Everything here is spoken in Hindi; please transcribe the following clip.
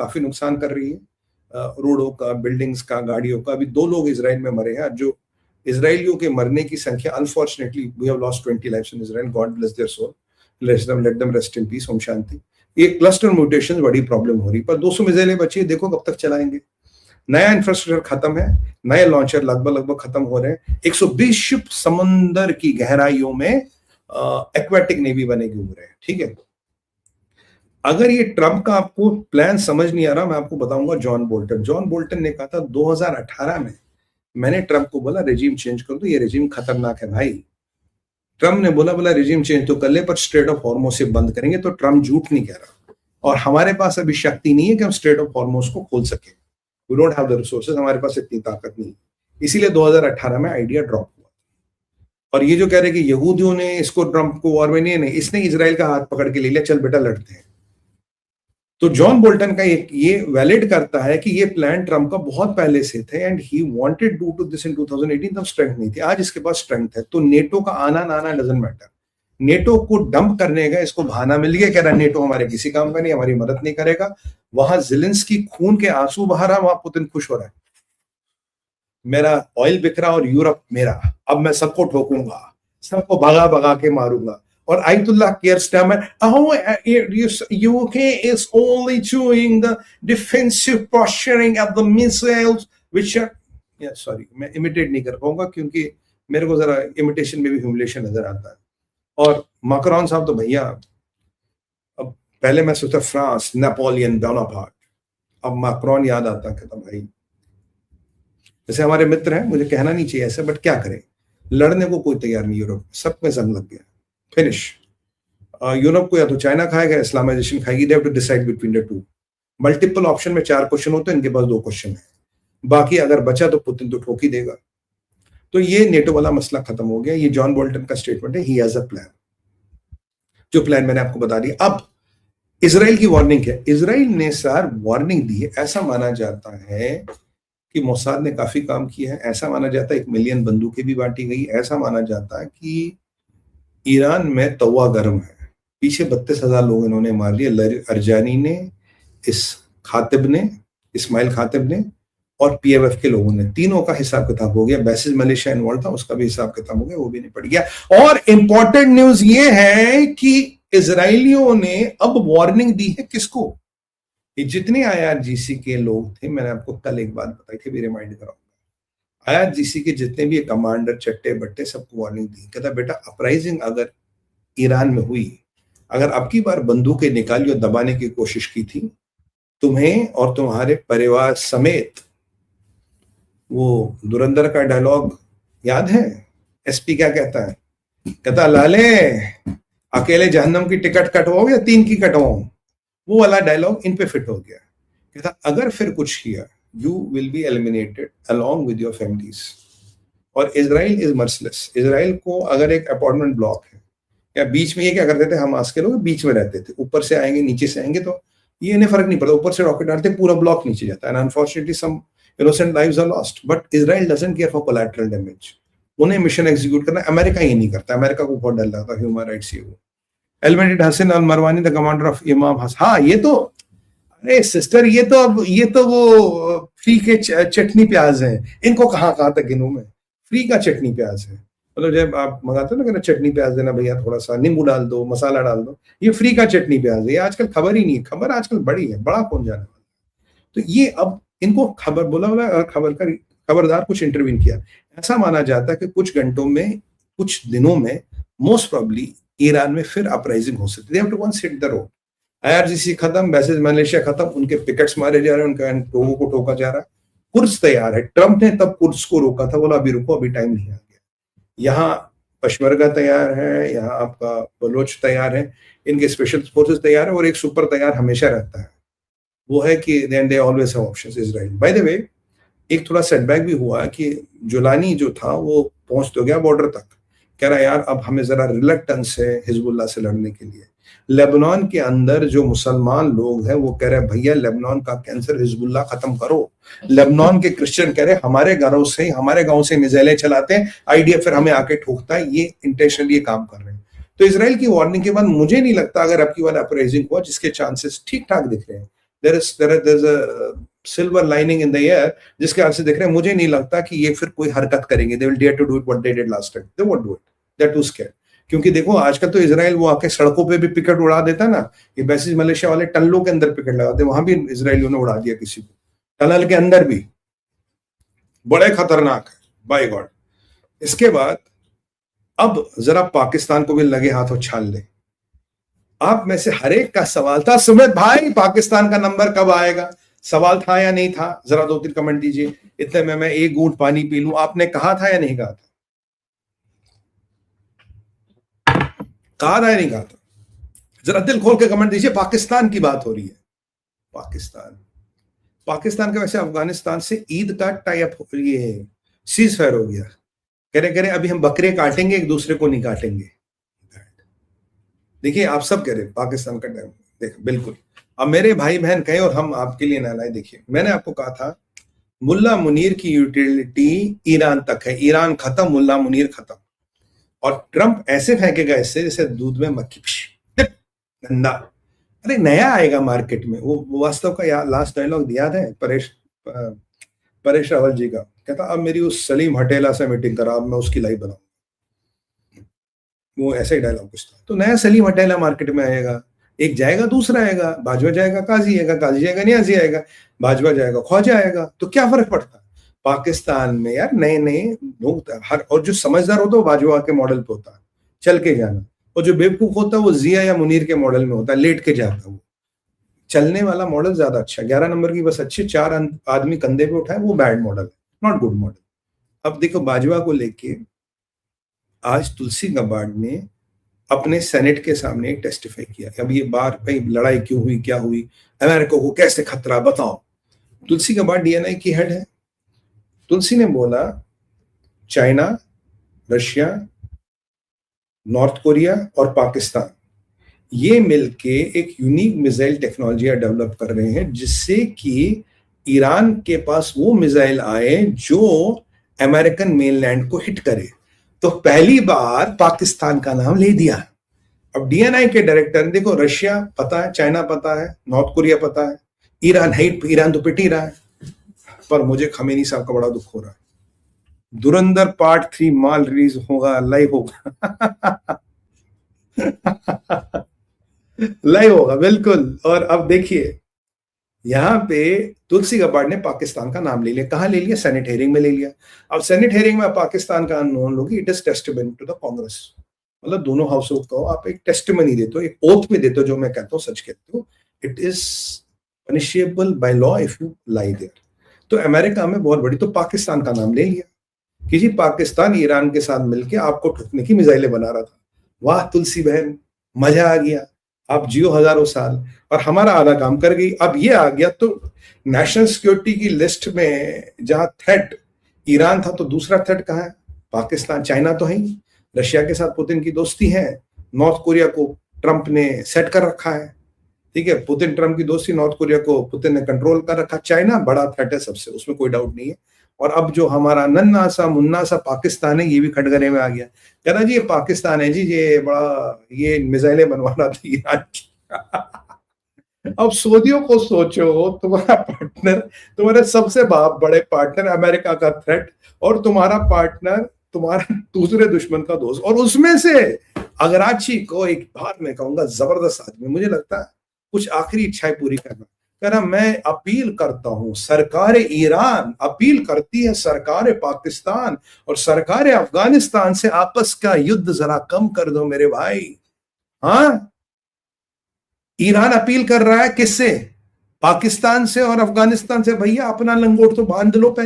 काफी नुकसान कर रही है, रोडों का, बिल्डिंग्स का, गाड़ियों का। अभी 2 लोग इसराइल में मरे हैं, जो इसराइलियों के मरने की संख्या, unfortunately we have lost 20 lives in Israel, God bless their soul, let them rest in peace, ओम शांति। ये क्लस्टर म्यूटेशन बड़ी प्रॉब्लम हो रही, पर 200 मिसाइलें बची, देखो कब तक चलाएंगे। नया इंफ्रास्ट्रक्चर खत्म है, नए लॉन्चर लगभग खत्म हो रहे हैं। 120 शिप समंदर की गहराइयों में एक्वेटिक नेवी बनेगी घूम रहे हैं, ठीक है। अगर ये ट्रंप का आपको प्लान समझ नहीं आ रहा, मैं आपको बताऊंगा जॉन बोल्टन ने कहा था 2018 में, मैंने ट्रंप को बोला रेजिम चेंज कर दो, ये रेजिम खतरनाक है भाई। ट्रंप ने बोला रेजिम चेंज तो कर ले, पर स्ट्रेट ऑफ हॉर्मोज से बंद करेंगे। तो ट्रंप झूठ नहीं कह रहा, और हमारे पास अभी शक्ति नहीं है कि हम स्ट्रेट ऑफ हॉर्मोज को खोल सके। We don't have the resources, हमारे पास इतनी ताकत नहीं, इसीलिए 2018 में आइडिया ड्रॉप हुआ। और ये जो कह रहे कि यहूदियों ने इसको ट्रंप को वॉर में नहीं, इसने इजराइल का हाथ पकड़ के ले लिया, चल बेटा लड़ते हैं। तो जॉन बोल्टन का ये वैलिड करता है कि ये प्लान ट्रंप का बहुत पहले से थे, and he wanted to do this in 2018, तब स्ट्रेंथ नहीं थी। आज इसके पास स्ट्रेंथ है। तो नेटो का आना ना आना डजंट मैटर, नेटो को डंप करने का इसको बहाना मिल गया, कह रहा नेटो हमारे किसी काम का नहीं, हमारी मदद नहीं करेगा। वहां ज़ेलेंस्की खून के आंसू बहा रहा, वहां पुतिन खुश हो रहा है, मेरा ऑयल बिक रहा और यूरोप मेरा, अब मैं सबको ठोकूंगा, सबको भगा भगा के मारूंगा। और Ayatollah Keir Starmer, UK is only doing the defensive posturing of the missiles which are, sorry, मैं इमिटेट नहीं कर पाऊंगा क्योंकि मेरे को जरा इमिटेशन में भी ह्यूमिलेशन नजर आता है। और मैक्रोन साहब तो भैया, अब पहले मैं सोचता फ्रांस, नेपोलियन बोनापार्ट, अब मैक्रोन याद आता, कहता भाई जैसे हमारे मित्र हैं, मुझे कहना नहीं चाहिए ऐसे, बट क्या करें, लड़ने को कोई तैयार नहीं यूरोप, सब में जंग लग गया, फिनिश। यूरोप को या तो चाइना खाएगा, इस्लामाइजेशन खाएगी, they have to decide between the two. Multiple option में 4 क्वेश्चन होते हैं, इनके पास 2 क्वेश्चन है, बाकी अगर बचा तो पुतिन तो ठोक ही देगा। तो ये नेटो वाला मसला खत्म हो गया। ये जॉन बोल्टन का स्टेटमेंट है, ही हैज अ प्लान, जो प्लान मैंने आपको बता दिया। अब इजराइल की वार्निंग है, इजराइल ने सर वार्निंग दी है। ऐसा माना जाता है कि मोसाद ने काफी काम किया है, ऐसा माना जाता है 1 मिलियन बंदूकें भी बांटी गई, ऐसा माना जाता है कि ईरान में तवा गर्म है, पीछे 32,000 लोग इन्होंने मार लिए, अरजानी ने, इस खातिब ने, इस्माइल खातिब ने, और PFF के लोगों ने, तीनों का हिसाब किताब हो गया। बेसिस मलेशिया इन्वॉल्व था, उसका भी हिसाब किताब हो गया, वो भी निपट गया। और इंपॉर्टेंट न्यूज ये है कि इजरायलियों ने अब वार्निंग दी है किसको, जितने IRGC के लोग थे, मैंने आपको कल एक बात बताई थी, भी रिमाइंड कराऊंगा, IRGC के जितने भी कमांडर, चट्टे बट्टे, सबको वार्निंग दी। कहता बेटा अपराइजिंग अगर ईरान में हुई, अगर अब की बार बंदूकें निकाली और दबाने की कोशिश की थी, तुम्हें और तुम्हारे परिवार समेत, वो धुरंधर का डायलॉग याद है, SP क्या कहता है, कहता लाले अकेले जहन्नम की टिकट कटवाओ या 3 की कटवाओ, वो वाला डायलॉग इन पे फिट हो गया। कहता अगर फिर कुछ किया, you will be eliminated along with your families. और इजराइल इज मर्सलेस। इजराइल को अगर एक अपार्टमेंट ब्लॉक है, या बीच में, ये क्या करते थे, हमास के लोग बीच में रहते थे, ऊपर से आएंगे नीचे से आएंगे, तो ये इन्हें फर्क नहीं पड़ता, ऊपर से रॉकेट डालते पूरा ब्लॉक नीचे जाता है, and unfortunately some innocent lives are lost, but Israel doesn't care for collateral damage. उन्हें मिशन एग्जीक्यूट करना, अमेरिका ये नहीं करता, अमेरिका को बहुत डर लगता है ह्यूमन राइट्स। ये वो एलमेटेड हसन अल मरवानी, द कमांडर ऑफ इमाम हसन, हाँ ये तो, अरे सिस्टर, ये तो वो फ्री के चटनी प्याज है, इनको कहाँ तक गिनूं मैं, फ्री का चटनी प्याज है। मतलब जब आप मंगाते हो ना, कहना चटनी प्याज देना भैया, थोड़ा सा नींबू डाल दो, मसाला डाल दो, ये फ्री का चटनी प्याज है। ये आजकल खबर ही नहीं है, खबर आजकल बड़ी है, बड़ा कौन जाने वाला। तो ये अब इनको खबर बोला, खबरदार कुछ इंटरवीन किया। ऐसा माना जाता है कि कुछ घंटों में, कुछ दिनों में, मोस्ट प्रोबेबली ईरान में फिर अपराइजिंग हो सकती है। Once hit the road, IRGC खत्म, बेसिस मलेशिया खत्म, उनके पिकेट्स मारे जा रहे हैं, उनके लोगों को ठोका जा रहा है, कुर्स तैयार है। ट्रंप ने तब कुर्स को रोका था, बोला अभी रुको, अभी टाइम नहीं आ गया। यहाँ पशमर्गा तैयार है, यहाँ आपका बलोच तैयार है, इनके स्पेशल फोर्सेस तैयार है, और एक सुपर तैयार हमेशा रहता है, वो है कि then they always have options Israel. By the way, एक थोड़ा सेटबैक भी हुआ कि जुलानी जो था वो पहुंच तो गया बॉर्डर तक, कह रहा यार अब हमें जरा रिलक्टेंस है हिजबुल्लाह से लड़ने के लिए। लेबनान के अंदर जो मुसलमान लोग हैं वो कह रहे भैया लेबनान का कैंसर हिजबुल्लाह खत्म करो। लेबनान के क्रिश्चियन कह रहे हमारे घरों से, हमारे गांव से मिसाइलें चलाते हैं, IDF फिर हमें आके ठोकता है, ये इंटेंशनली ये काम कर रहे हैं। तो इजराइल की वार्निंग के बाद मुझे नहीं लगता अगर आपकी बार अपराइजिंग हुआ, जिसके चांसेस ठीक ठाक दिख रहे हैं, there's a silver lining in the air, जिसके हाल से देख रहे हैं, मुझे नहीं लगता कि ये फिर कोई हरकत करेंगे. They will dare to do it what they did last time. They won't do it. They're too scared. क्योंकि देखो आजकल तो इजराइल वो आके सड़कों पे भी पिकेट उड़ा देता ना, ये बेसिस मलेशिया वाले टनलों के अंदर पिकेट लगाते, वहां भी इजराइलियों ने उड़ा दिया किसी को, टनल के अंदर भी. बड़े खतरनाक है, बाय गॉड. इसके बाद अब जरा पाकिस्तान को भी लगे हाथों छाल ले. आप में से हर एक का सवाल था, सुमित भाई पाकिस्तान का नंबर कब आएगा? सवाल था या नहीं था? जरा 2-3 कमेंट दीजिए. इतने में मैं एक घूंट पानी पी लूं. आपने कहा था या नहीं कहा था? कहा था या नहीं कहा था? जरा दिल खोल के कमेंट दीजिए. पाकिस्तान की बात हो रही है. पाकिस्तान का वैसे अफगानिस्तान से ईद का टाई अप ये सीज फायर हो गया. कह रहे अभी हम बकरे काटेंगे, एक दूसरे को नहीं काटेंगे. देखिए आप सब कह रहे पाकिस्तान का टाइम, देखो बिल्कुल. अब मेरे भाई बहन कहे और हम आपके लिए ना लाए. देखिए मैंने आपको कहा था मुल्ला मुनीर की यूटिलिटी ईरान तक है. ईरान खत्म, मुल्ला मुनीर खत्म. और ट्रंप ऐसे फेंकेगा इससे जैसे दूध में मक्खी. गंदा. अरे नया आएगा मार्केट में. वो वास्तव का लास्ट डायलॉग याद है परेश रावल जी का? कहता अब मेरी उस सलीम हटेला से मीटिंग करा, अब मैं उसकी लाइव बनाऊं. वो ऐसा ही डायलॉग कुछ था. तो नया सलीम हटेला मार्केट में आएगा. एक जाएगा दूसरा आएगा. बाजवा जाएगा काजी आएगा, काजी जाएगा नियाजी आएगा, बाजवा जाएगा ख्वाजा आएगा. तो क्या फर्क पड़ता है? पाकिस्तान में यार नए नए लोग हर, और जो समझदार होता है वो बाजवा के मॉडल पे होता है, चल के जाना. और जो बेवकूफ होता है वो जिया या मुनीर के मॉडल में होता है, लेट के जाता है. वो चलने वाला मॉडल ज्यादा अच्छा. 11 नंबर की बस अच्छी, 4 आदमी कंधे पे उठाए, वो बैड मॉडल है, नॉट गुड मॉडल. अब देखो बाजवा को लेके आज तुलसी गबार्ड ने अपने सेनेट के सामने टेस्टिफाई किया. अब ये बार कहीं लड़ाई क्यों हुई, क्या हुई, अमेरिका को कैसे खतरा, बताओ. तुलसी गबार्ड डीएनआई की हेड है. तुलसी ने बोला चाइना, रशिया, नॉर्थ कोरिया और पाकिस्तान ये मिलके एक यूनिक मिसाइल टेक्नोलॉजी डेवलप कर रहे हैं, जिससे कि ईरान के पास वो मिसाइल आए जो अमेरिकन मेनलैंड को हिट करे. तो पहली बार पाकिस्तान का नाम ले दिया. अब डीएनआई के डायरेक्टर ने देखो, रशिया पता है, चाइना पता है, नॉर्थ कोरिया पता है, ईरान है, ईरान तो पिट ही रहा है. पर मुझे खमेनी साहब का बड़ा दुख हो रहा है. धुरंधर पार्ट 3 माल रिलीज होगा, लाइव होगा. लाइव होगा बिल्कुल. और अब देखिए यहाँ पे तुलसी गबार्ड ने पाकिस्तान का नाम ले लिया. कहाँ ले लिया? सेनेट हेयरिंग में ले लिया. अब सेनेट हेयरिंग में पाकिस्तान का अननोन लोग, it is testimony to the Congress. मतलब दोनों हाउसों को आप एक टेस्टिमनी देते हो, एक ओथ में देते हो, जो मैं कहता हूँ सच कहते हो. It is punishable by law if you lie there. तो अमेरिका में बहुत बड़ी, तो पाकिस्तान का नाम ले लिया कि जी पाकिस्तान ईरान के साथ मिलकर आपको ठुकने की मिसाइलें बना रहा था. वाह तुलसी बहन, मजा आ गया, आप जियो हजारों साल. और हमारा आधा काम कर गई. अब ये आ गया तो नेशनल सिक्योरिटी की लिस्ट में जहां थ्रेट ईरान था, तो दूसरा थ्रेट कहाँ है? पाकिस्तान. चाइना तो है ही, रशिया के साथ पुतिन की दोस्ती है, नॉर्थ कोरिया को ट्रंप ने सेट कर रखा है. ठीक है, पुतिन ट्रंप की दोस्ती, नॉर्थ कोरिया को पुतिन ने कंट्रोल कर रखा. चाइना बड़ा थ्रेट है सबसे, उसमें कोई डाउट नहीं है. और अब जो हमारा नन्ना सा मुन्ना सा पाकिस्तान है, ये भी खटगरे में आ गया. कह रहा जी ये पाकिस्तान है जी, ये बड़ा ये मिसाइलें बनवा रहा था ईरान की. अब सऊदियों को सोचो, तुम्हारा पार्टनर, तुम्हारे सबसे बड़े पार्टनर अमेरिका का थ्रेट, और तुम्हारा पार्टनर तुम्हारा दूसरे दुश्मन का दोस्त, और उसमें से अगराची को एक बात मैं कहूंगा जबरदस्त आदमी, मुझे लगता है कुछ आखिरी इच्छाएं पूरी करना. कह रहा मैं अपील करता हूं, सरकार ईरान अपील करती है सरकार पाकिस्तान और सरकार अफगानिस्तान से आपस का युद्ध जरा कम कर दो मेरे भाई. हाँ, ईरान अपील कर रहा है किससे? पाकिस्तान से और अफगानिस्तान से. भैया अपना लंगोट तो बांध लो.